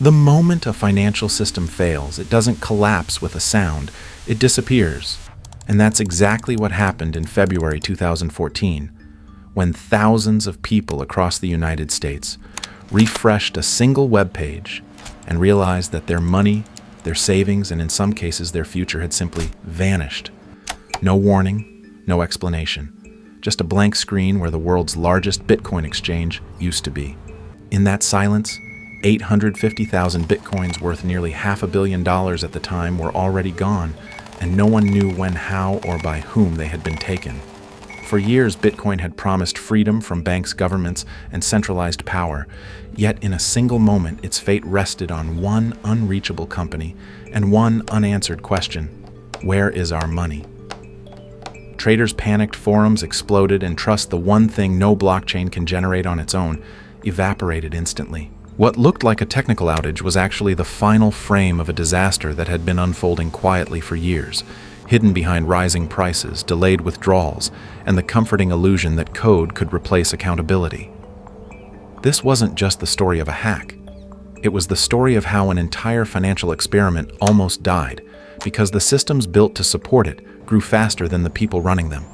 The moment a financial system fails, it doesn't collapse with a sound, it disappears. And that's exactly what happened in February 2014, when thousands of people across the United States refreshed a single web page and realized that their money, their savings, and in some cases their future had simply vanished. No warning, no explanation, just a blank screen where the world's largest Bitcoin exchange used to be. In that silence, 850,000 Bitcoins worth nearly $500 million at the time were already gone, and no one knew when, how, or by whom they had been taken. For years, Bitcoin had promised freedom from banks, governments, and centralized power, yet in a single moment its fate rested on one unreachable company and one unanswered question: where is our money? Traders panicked, forums exploded, and trust, the one thing no blockchain can generate on its own, evaporated instantly. What looked like a technical outage was actually the final frame of a disaster that had been unfolding quietly for years, hidden behind rising prices, delayed withdrawals, and the comforting illusion that code could replace accountability. This wasn't just the story of a hack. It was the story of how an entire financial experiment almost died, because the systems built to support it grew faster than the people running them.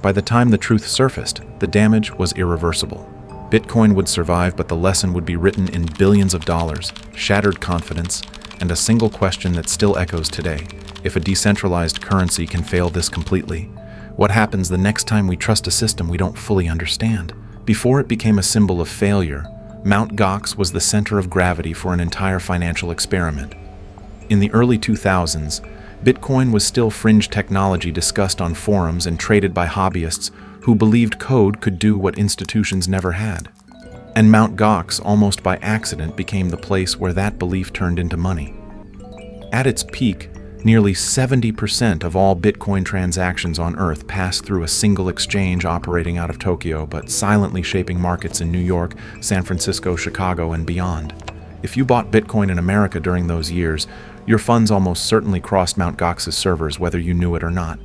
By the time the truth surfaced, the damage was irreversible. Bitcoin would survive, but the lesson would be written in billions of dollars, shattered confidence, and a single question that still echoes today: if a decentralized currency can fail this completely, what happens the next time we trust a system we don't fully understand? Before it became a symbol of failure, Mt. Gox was the center of gravity for an entire financial experiment. In the early 2000s, Bitcoin was still fringe technology discussed on forums and traded by hobbyists who believed code could do what institutions never had. And Mt. Gox, almost by accident, became the place where that belief turned into money. At its peak, nearly 70% of all Bitcoin transactions on Earth passed through a single exchange operating out of Tokyo, but silently shaping markets in New York, San Francisco, Chicago, and beyond. If you bought Bitcoin in America during those years, your funds almost certainly crossed Mt. Gox's servers, whether you knew it or not.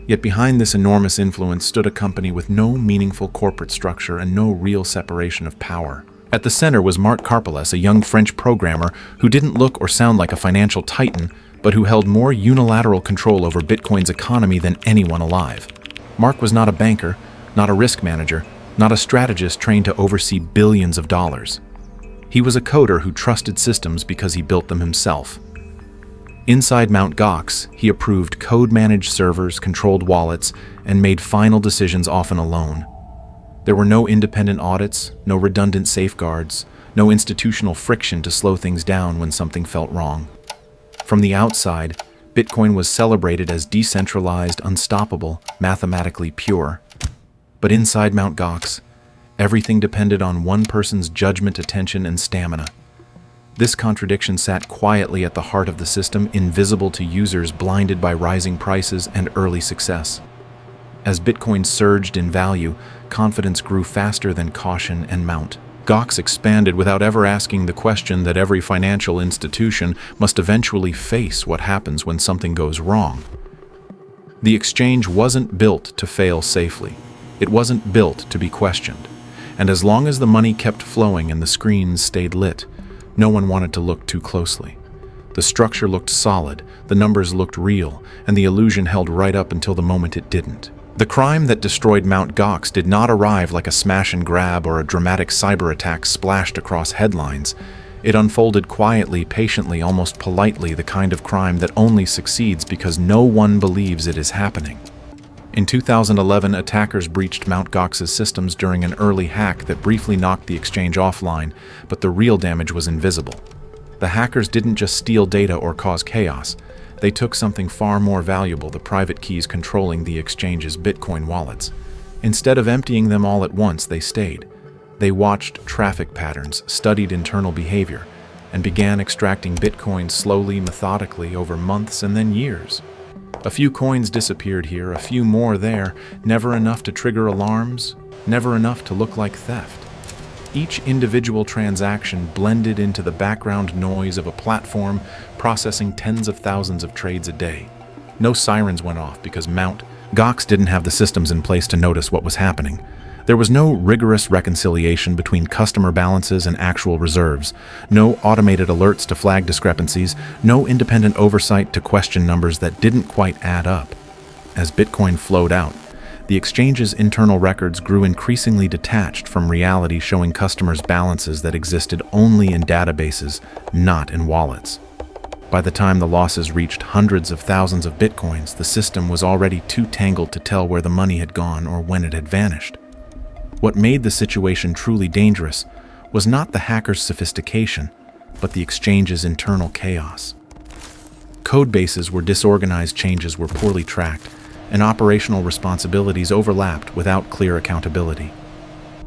Yet behind this enormous influence stood a company with no meaningful corporate structure and no real separation of power. At the center was Marc Karpeles, a young French programmer who didn't look or sound like a financial titan, but who held more unilateral control over Bitcoin's economy than anyone alive. Marc was not a banker, not a risk manager, not a strategist trained to oversee billions of dollars. He was a coder who trusted systems because he built them himself. Inside Mt. Gox, he approved code-managed servers, controlled wallets, and made final decisions often alone. There were no independent audits, no redundant safeguards, no institutional friction to slow things down when something felt wrong. From the outside, Bitcoin was celebrated as decentralized, unstoppable, mathematically pure. But inside Mt. Gox, everything depended on one person's judgment, attention, and stamina. This contradiction sat quietly at the heart of the system, invisible to users blinded by rising prices and early success. As Bitcoin surged in value, confidence grew faster than caution, and Mt. Gox expanded without ever asking the question that every financial institution must eventually face: what happens when something goes wrong? The exchange wasn't built to fail safely. It wasn't built to be questioned. And as long as the money kept flowing and the screens stayed lit, no one wanted to look too closely. The structure looked solid, the numbers looked real, and the illusion held right up until the moment it didn't. The crime that destroyed Mt. Gox did not arrive like a smash and grab or a dramatic cyber attack splashed across headlines. It unfolded quietly, patiently, almost politely, the kind of crime that only succeeds because no one believes it is happening. In 2011, attackers breached Mt. Gox's systems during an early hack that briefly knocked the exchange offline, but the real damage was invisible. The hackers didn't just steal data or cause chaos. They took something far more valuable: the private keys controlling the exchange's Bitcoin wallets. Instead of emptying them all at once, they stayed. They watched traffic patterns, studied internal behavior, and began extracting Bitcoin slowly, methodically, over months and then years. A few coins disappeared here, a few more there, never enough to trigger alarms, never enough to look like theft. Each individual transaction blended into the background noise of a platform processing tens of thousands of trades a day. No sirens went off because Mt. Gox didn't have the systems in place to notice what was happening. There was no rigorous reconciliation between customer balances and actual reserves, no automated alerts to flag discrepancies, no independent oversight to question numbers that didn't quite add up. As Bitcoin flowed out, the exchange's internal records grew increasingly detached from reality, showing customers balances that existed only in databases, not in wallets. By the time the losses reached hundreds of thousands of Bitcoins, the system was already too tangled to tell where the money had gone or when it had vanished. What made the situation truly dangerous was not the hackers' sophistication, but the exchange's internal chaos. Code bases were disorganized, changes were poorly tracked, and operational responsibilities overlapped without clear accountability.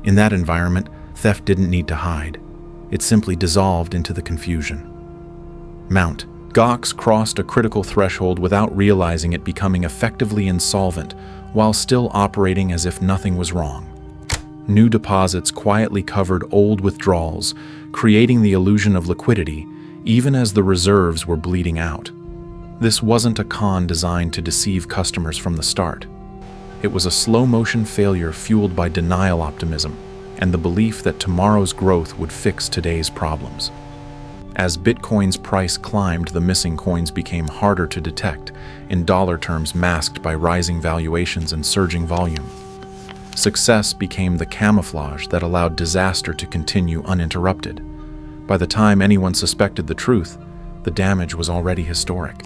In that environment, theft didn't need to hide. It simply dissolved into the confusion. Mt. Gox crossed a critical threshold without realizing it, becoming effectively insolvent while still operating as if nothing was wrong. New deposits quietly covered old withdrawals, creating the illusion of liquidity, even as the reserves were bleeding out. This wasn't a con designed to deceive customers from the start. It was a slow-motion failure fueled by denial optimism and the belief that tomorrow's growth would fix today's problems. As Bitcoin's price climbed, the missing coins became harder to detect, in dollar terms masked by rising valuations and surging volume. Success became the camouflage that allowed disaster to continue uninterrupted. By the time anyone suspected the truth, the damage was already historic.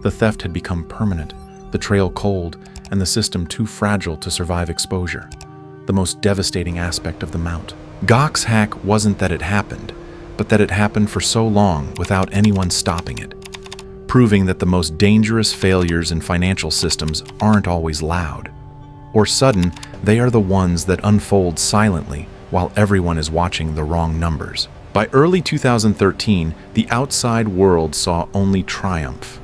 The theft had become permanent, the trail cold, and the system too fragile to survive exposure. The most devastating aspect of the Mt. Gox hack wasn't that it happened, but that it happened for so long without anyone stopping it, proving that the most dangerous failures in financial systems aren't always loud or sudden. They are the ones that unfold silently while everyone is watching the wrong numbers. By early 2013, the outside world saw only triumph.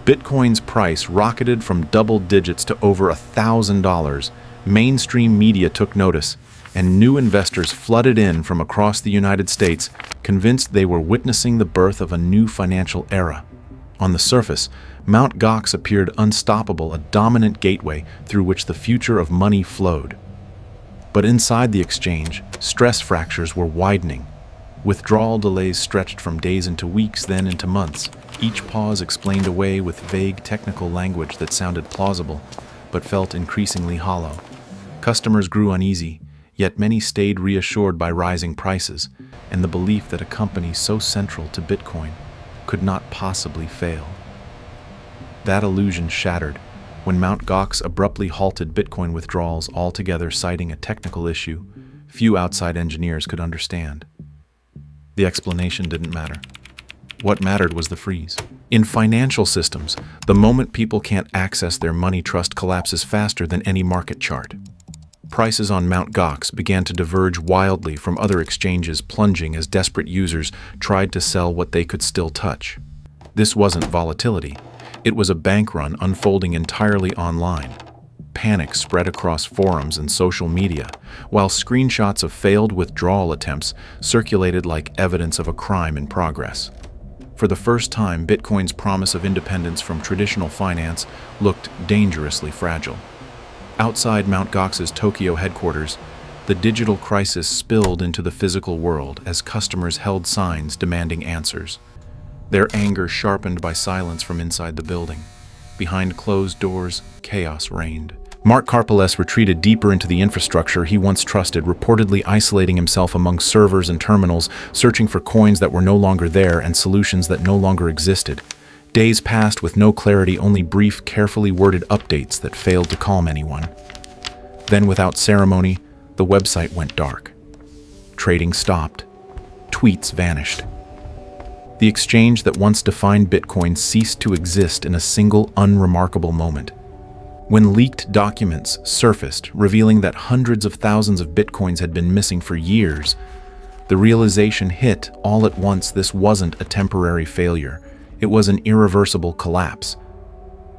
Bitcoin's price rocketed from double digits to over $1,000. Mainstream media took notice, and new investors flooded in from across the United States, convinced they were witnessing the birth of a new financial era. On the surface, Mt. Gox appeared unstoppable, a dominant gateway through which the future of money flowed. But inside the exchange, stress fractures were widening. Withdrawal delays stretched from days into weeks, then into months. Each pause explained away with vague technical language that sounded plausible, but felt increasingly hollow. Customers grew uneasy, yet many stayed reassured by rising prices and the belief that a company so central to Bitcoin could not possibly fail. That illusion shattered when Mt. Gox abruptly halted Bitcoin withdrawals altogether, citing a technical issue few outside engineers could understand. The explanation didn't matter. What mattered was the freeze. In financial systems, the moment people can't access their money, trust collapses faster than any market chart. Prices on Mt. Gox began to diverge wildly from other exchanges, plunging as desperate users tried to sell what they could still touch. This wasn't volatility. It was a bank run unfolding entirely online. Panic spread across forums and social media, while screenshots of failed withdrawal attempts circulated like evidence of a crime in progress. For the first time, Bitcoin's promise of independence from traditional finance looked dangerously fragile. Outside Mt. Gox's Tokyo headquarters, the digital crisis spilled into the physical world as customers held signs demanding answers. Their anger sharpened by silence from inside the building. Behind closed doors, chaos reigned. Mark Karpeles retreated deeper into the infrastructure he once trusted, reportedly isolating himself among servers and terminals, searching for coins that were no longer there and solutions that no longer existed. Days passed with no clarity, only brief, carefully worded updates that failed to calm anyone. Then, without ceremony, the website went dark. Trading stopped. Tweets vanished. The exchange that once defined Bitcoin ceased to exist in a single unremarkable moment. When leaked documents surfaced, revealing that hundreds of thousands of Bitcoins had been missing for years, the realization hit all at once: this wasn't a temporary failure. It was an irreversible collapse.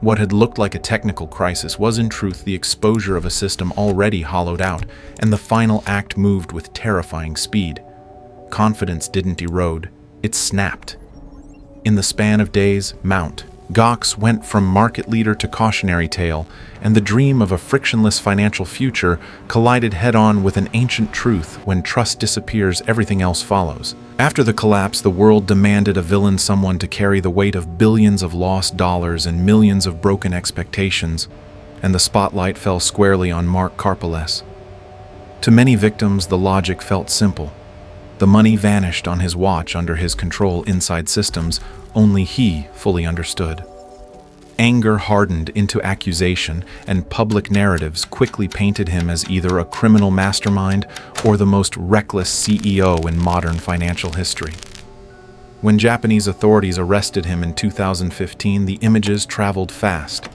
What had looked like a technical crisis was in truth the exposure of a system already hollowed out, and the final act moved with terrifying speed. Confidence didn't erode, it snapped. In the span of days, Mt. Gox went from market leader to cautionary tale, and the dream of a frictionless financial future collided head-on with an ancient truth: when trust disappears, everything else follows. After the collapse, the world demanded a villain, someone to carry the weight of billions of lost dollars and millions of broken expectations, and the spotlight fell squarely on Mark Karpeles. To many victims, the logic felt simple. The money vanished on his watch under his control inside systems only he fully understood. Anger hardened into accusation, and public narratives quickly painted him as either a criminal mastermind or the most reckless CEO in modern financial history. When Japanese authorities arrested him in 2015, the images traveled fast.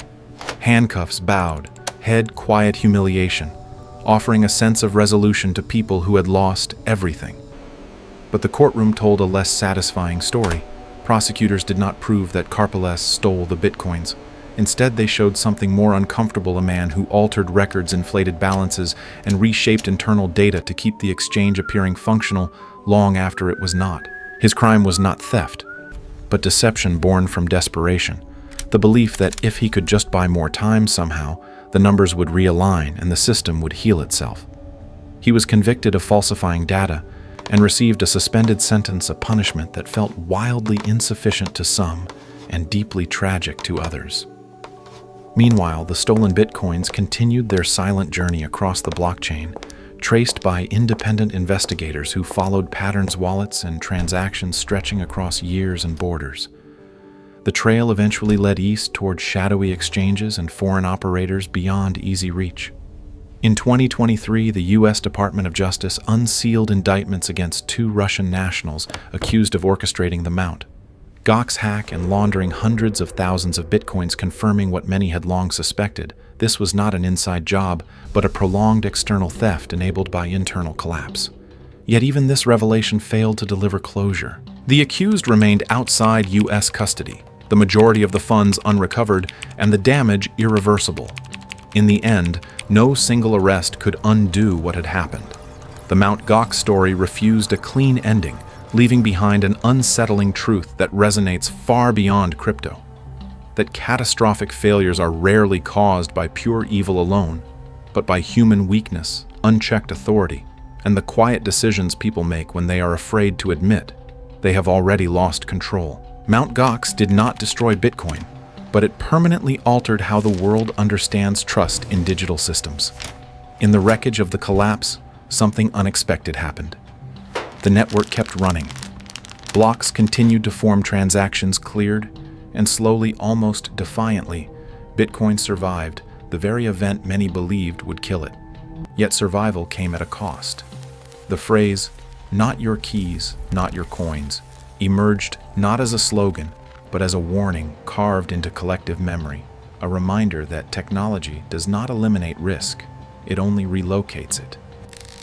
Handcuffs bowed, head quiet humiliation, offering a sense of resolution to people who had lost everything. But the courtroom told a less satisfying story. Prosecutors did not prove that Karpeles stole the bitcoins. Instead, they showed something more uncomfortable: a man who altered records, inflated balances, and reshaped internal data to keep the exchange appearing functional long after it was not. His crime was not theft, but deception born from desperation. The belief that if he could just buy more time somehow, the numbers would realign and the system would heal itself. He was convicted of falsifying data and received a suspended sentence, a punishment that felt wildly insufficient to some and deeply tragic to others. Meanwhile, the stolen bitcoins continued their silent journey across the blockchain, traced by independent investigators who followed patterns, wallets, and transactions stretching across years and borders. The trail eventually led east toward shadowy exchanges and foreign operators beyond easy reach. In 2023, the U.S. Department of Justice unsealed indictments against 2 Russian nationals accused of orchestrating the Mt. Gox hack and laundering hundreds of thousands of bitcoins, confirming what many had long suspected. This was not an inside job, but a prolonged external theft enabled by internal collapse. Yet even this revelation failed to deliver closure. The accused remained outside U.S. custody, the majority of the funds unrecovered, and the damage irreversible. In the end, no single arrest could undo what had happened. The Mt. Gox story refused a clean ending, leaving behind an unsettling truth that resonates far beyond crypto: that catastrophic failures are rarely caused by pure evil alone, but by human weakness, unchecked authority, and the quiet decisions people make when they are afraid to admit they have already lost control. Mt. Gox did not destroy Bitcoin, but it permanently altered how the world understands trust in digital systems. In the wreckage of the collapse, something unexpected happened. The network kept running. Blocks continued to form, transactions cleared, and slowly, almost defiantly, Bitcoin survived the very event many believed would kill it. Yet survival came at a cost. The phrase, "not your keys, not your coins," emerged not as a slogan, but as a warning carved into collective memory, a reminder that technology does not eliminate risk, it only relocates it.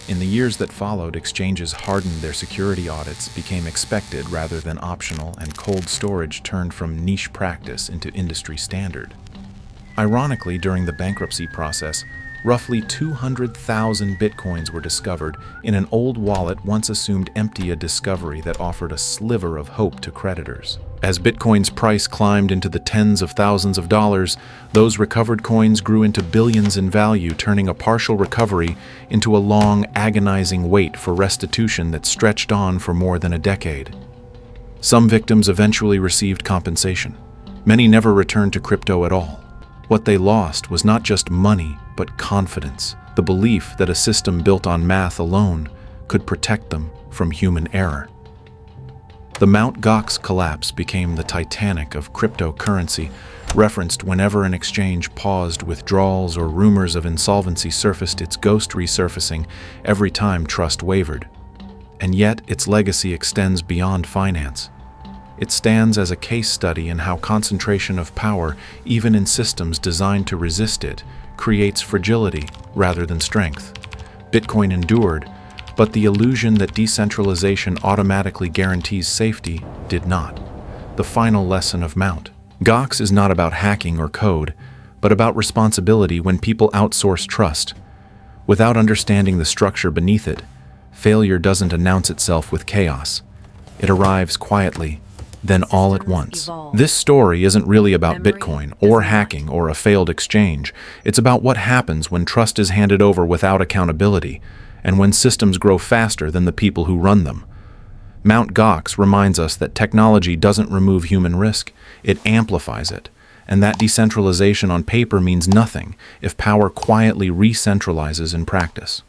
In the years that followed, exchanges hardened their security audits, became expected rather than optional, and cold storage turned from niche practice into industry standard. Ironically, during the bankruptcy process, roughly 200,000 bitcoins were discovered in an old wallet once assumed empty, a discovery that offered a sliver of hope to creditors. As Bitcoin's price climbed into the tens of thousands of dollars, those recovered coins grew into billions in value, turning a partial recovery into a long, agonizing wait for restitution that stretched on for more than a decade. Some victims eventually received compensation. Many never returned to crypto at all. What they lost was not just money, but confidence, the belief that a system built on math alone could protect them from human error. The Mt. Gox collapse became the Titanic of cryptocurrency, referenced whenever an exchange paused withdrawals or rumors of insolvency surfaced, its ghost resurfacing every time trust wavered. And yet, its legacy extends beyond finance. It stands as a case study in how concentration of power, even in systems designed to resist it, creates fragility rather than strength. Bitcoin endured, but the illusion that decentralization automatically guarantees safety did not. The final lesson of Mt. Gox is not about hacking or code, but about responsibility. When people outsource trust, without understanding the structure beneath it, failure doesn't announce itself with chaos. It arrives quietly, then all at once. This story isn't really about Bitcoin or hacking or a failed exchange. It's about what happens when trust is handed over without accountability, and when systems grow faster than the people who run them. Mt. Gox reminds us that technology doesn't remove human risk, it amplifies it, and that decentralization on paper means nothing if power quietly re-centralizes in practice.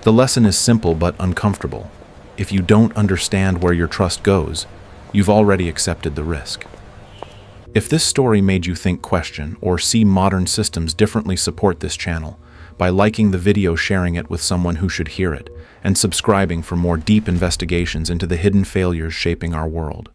The lesson is simple but uncomfortable. If you don't understand where your trust goes, you've already accepted the risk. If this story made you think, question, or see modern systems differently, support this channel by liking the video, sharing it with someone who should hear it, and subscribing for more deep investigations into the hidden failures shaping our world.